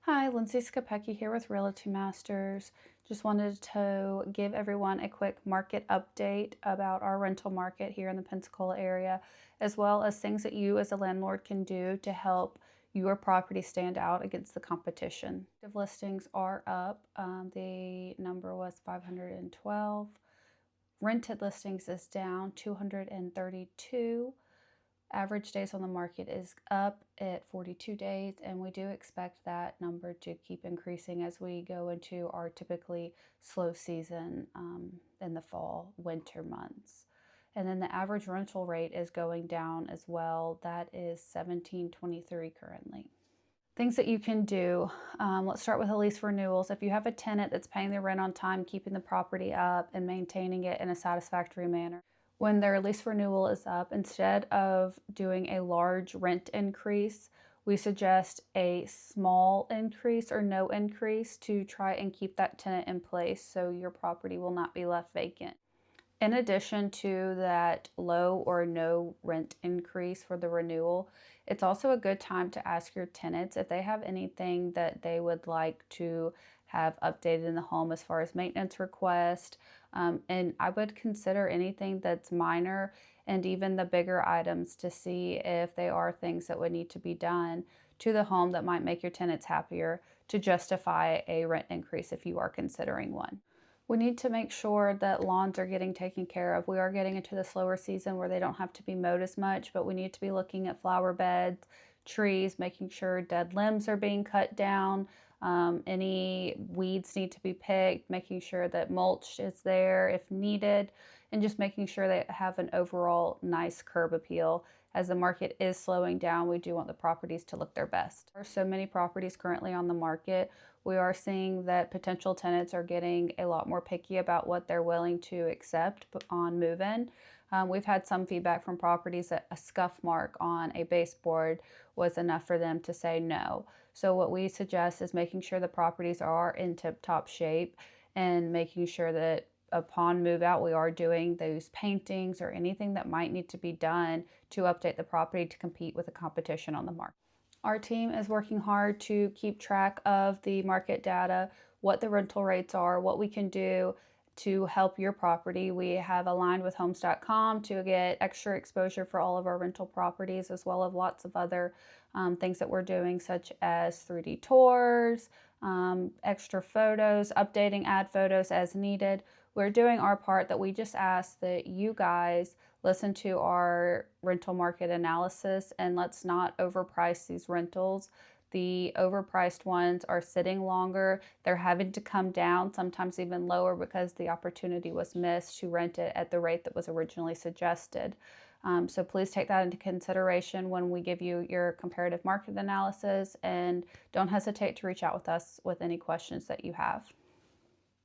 Hi, Lindsay here with Realty Masters. Just wanted to give everyone a quick market update about our rental market here in the Pensacola area, as well as things that you as a landlord can do to help your property stand out against the competition. Active listings are up. The number was 512. Rented listings is down 232. Average days on the market is up at 42 days, and we do expect that number to keep increasing as we go into our typically slow season in the fall, winter months. And then the average rental rate is going down as well. That is 17.23 currently. Things that you can do. Let's start with the lease renewals. If you have a tenant that's paying their rent on time, keeping the property up, and maintaining it in a satisfactory manner, when their lease renewal is up, instead of doing a large rent increase, we suggest a small increase or no increase to try and keep that tenant in place so your property will not be left vacant. In addition to that low or no rent increase for the renewal, it's also a good time to ask your tenants if they have anything that they would like to have updated in the home as far as maintenance request. And I would consider anything that's minor and even the bigger items to see if they are things that would need to be done to the home that might make your tenants happier to justify a rent increase if you are considering one. We need to make sure that lawns are getting taken care of. We are getting into the slower season where they don't have to be mowed as much, but we need to be looking at flower beds, trees, making sure dead limbs are being cut down. Any weeds need to be picked, making sure that mulch is there if needed, and just making sure they have an overall nice curb appeal. As the market is slowing down, we do want the properties to look their best. There are so many properties currently on the market. We are seeing that potential tenants are getting a lot more picky about what they're willing to accept on move-in. We've had some feedback from properties that a scuff mark on a baseboard was enough for them to say no. So what we suggest is making sure the properties are in tip-top shape and making sure that upon move out, we are doing those paintings or anything that might need to be done to update the property to compete with the competition on the market. Our team is working hard to keep track of the market data, what the rental rates are, what we can do to help your property. We have aligned with homes.com to get extra exposure for all of our rental properties, as well as lots of other things that we're doing, such as 3D tours, extra photos, updating ad photos as needed. We're doing our part. That we just ask that you guys listen to our rental market analysis and let's not overprice these rentals. The overpriced ones are sitting longer. They're having to come down, sometimes even lower, because the opportunity was missed to rent it at the rate that was originally suggested. So please take that into consideration when we give you your comparative market analysis, and don't hesitate to reach out with us with any questions that you have.